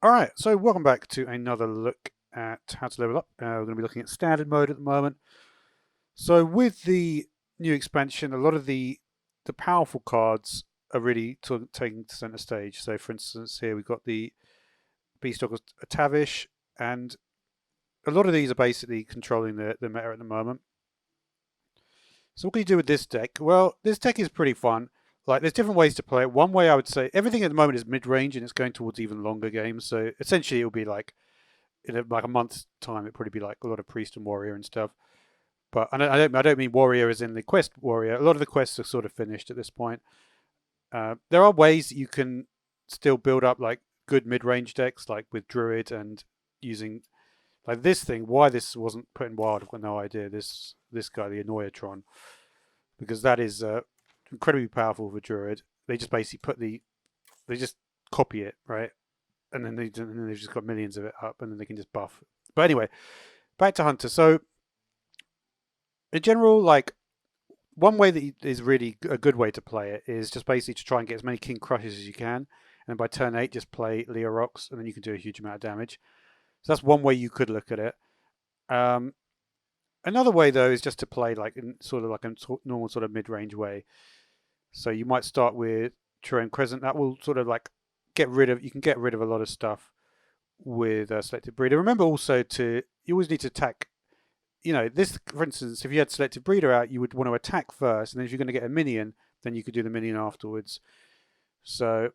All right, so welcome back to another look at how to level up. We're going to be looking at standard mode at the moment. So with the new expansion, a lot of the powerful cards are really taking center stage. So for instance, here we've got the Beanstalk Tavish, and a lot of these are basically controlling the meta at the moment. So what can you do with this deck? Well, this deck is pretty fun. Like, there's different ways to play it. One way I would say everything at the moment is mid-range, and it's going towards even longer games. So essentially, it'll be like in like a month's time, it'd probably be like a lot of priest and warrior and stuff. But I don't mean warrior as in the quest warrior. A lot of the quests are sort of finished at this point. There are ways that you can still build up like good mid-range decks, like with druid and using like this thing. Why this wasn't put in wild, I've got no idea. This guy, the Annoyatron, because that is incredibly powerful for druid. They just basically they just copy it, right? And then they've just got millions of it up, and then they can just buff. But anyway, back to Hunter. So in general, like one way that is really a good way to play it is just basically to try and get as many King Crushes as you can, and by turn 8 just play Leo Rocks, and then you can do a huge amount of damage. So that's one way you could look at it. Um, Another way though is just to play like in sort of like a normal sort of mid-range way. So you might start with Terrain Crescent. That will sort of like you can get rid of a lot of stuff with Selective Breeder. Remember also you always need to attack. You know, this, for instance, if you had Selective Breeder out, you would want to attack first, and then if you're going to get a minion, then you could do the minion afterwards. So,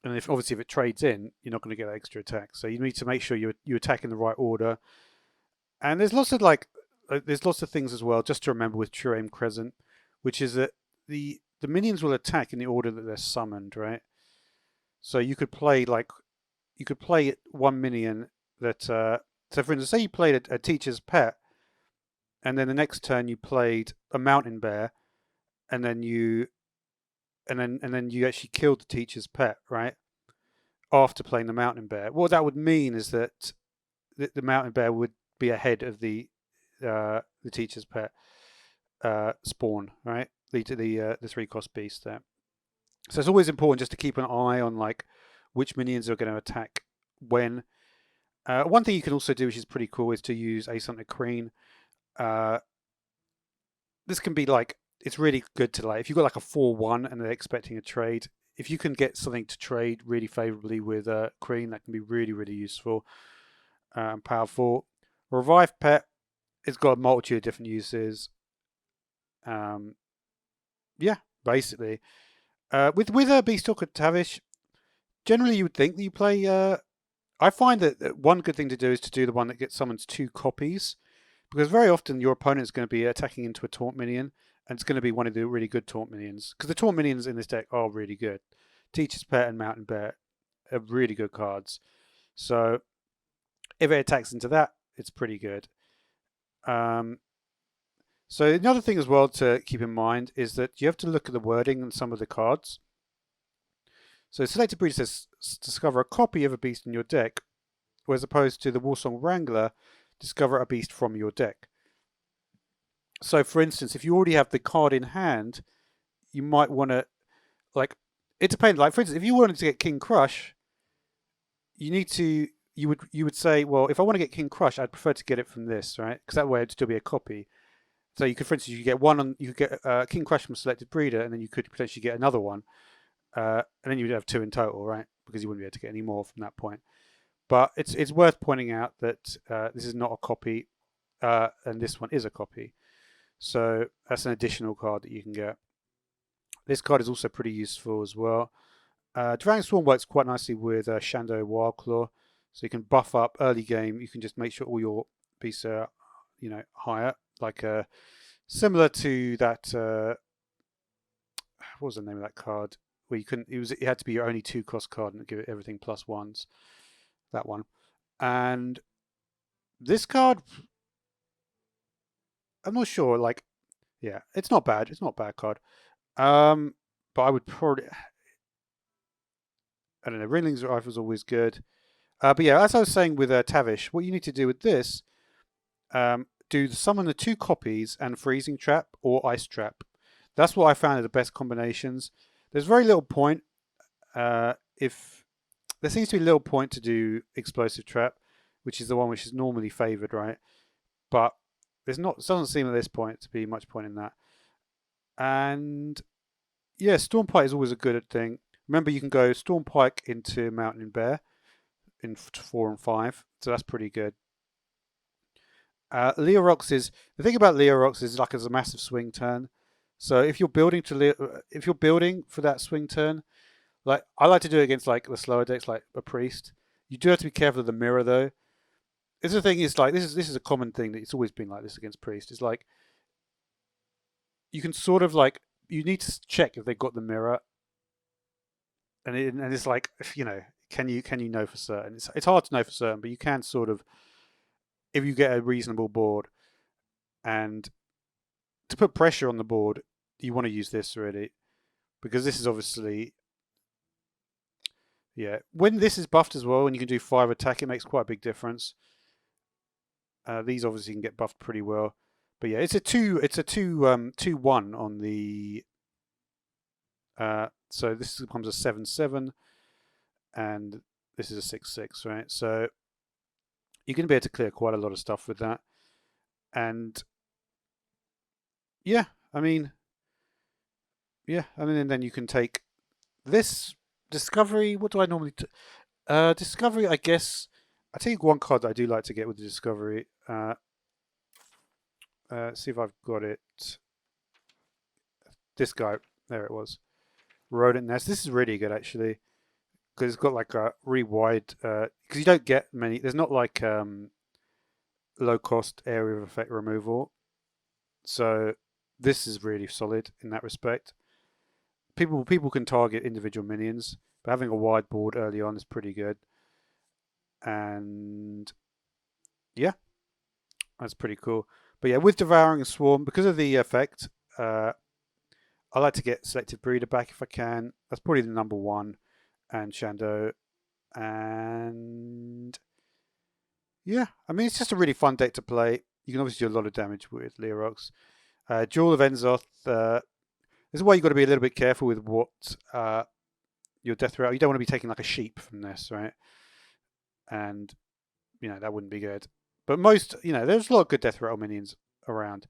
and if obviously if it trades in, you're not going to get that extra attack. So you need to make sure you attack in the right order. And there's lots of things as well just to remember with True Aim Crescent, which is that the minions will attack in the order that they're summoned, right? So you could play one minion that so for instance, say you played a teacher's pet, and then the next turn you played a mountain bear, and then you actually killed the teacher's pet, right? After playing the mountain bear. What that would mean is that the mountain bear would be ahead of the teacher's pet spawn, right? The 3 cost beast there. So it's always important just to keep an eye on like which minions are going to attack when. One thing you can also do, which is pretty cool, is to use Async Queen. Uh, this can be like it's really good to like if you've got like a 4-1 and they're expecting a trade. If you can get something to trade really favorably with Queen, that can be really useful and powerful. Revive Pet, it's got a multitude of different uses. Um, yeah, basically. With Beastalker Tavish, generally you would think that you play. I find that one good thing to do is to do the one that gets summons 2 copies, because very often your opponent's going to be attacking into a taunt minion, and it's going to be one of the really good taunt minions. Because the taunt minions in this deck are really good. Teacher's Pet and Mountain Bear are really good cards. So if it attacks into that, it's pretty good. Um, so another thing as well to keep in mind is that you have to look at the wording on some of the cards. So Selected Breeder says discover a copy of a beast in your deck, whereas opposed to the Warsong Wrangler, discover a beast from your deck. So for instance, if you already have the card in hand, you might want to like it depends. Like for instance, if you wanted to get King Crush, you need to you would say, well, if I want to get King Crush, I'd prefer to get it from this, right? Because that way it'd still be a copy. So you could, for instance, you get one on you could get King Crush from Selected Breeder, and then you could potentially get another one, and then you'd have 2 in total, right? Because you wouldn't be able to get any more from that point. But it's worth pointing out that this is not a copy, and this one is a copy. So that's an additional card that you can get. This card is also pretty useful as well. Dragon Swarm works quite nicely with Shando Wildclaw, so you can buff up early game. You can just make sure all your beasts are, higher, like similar to that. What was the name of that card? Where you couldn't. It had to be your only 2 cost card and give it everything +1s. That one, and this card, I'm not sure. Like, yeah, it's not bad. It's not a bad card. But I would probably, I don't know. Ringling's Rifle is always good. But yeah, as I was saying with Tavish, what you need to do with this, summon the 2 copies and Freezing Trap or Ice Trap. That's what I found are the best combinations. There's very little point if there seems to be a little point to do Explosive Trap, which is the one which is normally favoured, right? But there's not. It doesn't seem at this point to be much point in that. And yeah, Storm Pike is always a good thing. Remember, you can go Storm Pike into Mountain Bear in 4 and 5, so that's pretty good. Leorox is the thing about Leorox is like it's a massive swing turn. So if you're building if you're building for that swing turn, like I like to do it against like the slower decks, like a priest. You do have to be careful of the mirror though. This is the thing is like this is a common thing that it's always been like this against priest. It's like you can sort of like you need to check if they've got the mirror, and it's like can you know for certain? It's hard to know for certain, but you can sort of if you get a reasonable board and to put pressure on the board, you want to use this really because this is obviously when this is buffed as well and you can do 5 attack, it makes quite a big difference. These obviously can get buffed pretty well, but yeah, it's a 2-1 on the. So this becomes a 7-7, and this is a 6-6, right? So you're going to be able to clear quite a lot of stuff with that, and and then you can take this Discovery. What do I normally? Discovery, I guess. I take one card that I do like to get with the Discovery. See if I've got it. This guy, there it was. Rodent Nest. This is really good actually because it's got like a really wide. Because you don't get many. There's not like low cost area of effect removal. So this is really solid in that respect. People can target individual minions, but having a wide board early on is pretty good. And yeah, that's pretty cool. But yeah, with Devouring Swarm, because of the effect, I like to get Selective Breeder back if I can. That's probably the number one, and Shandow. And yeah, I mean, it's just a really fun deck to play. You can obviously do a lot of damage with Leorox. Jewel of Enzoth. This is why you've got to be a little bit careful with what your death rattle. You don't want to be taking like a sheep from this, right? And that wouldn't be good. But most, there's a lot of good death rattle minions around.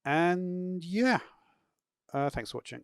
And yeah, thanks for watching.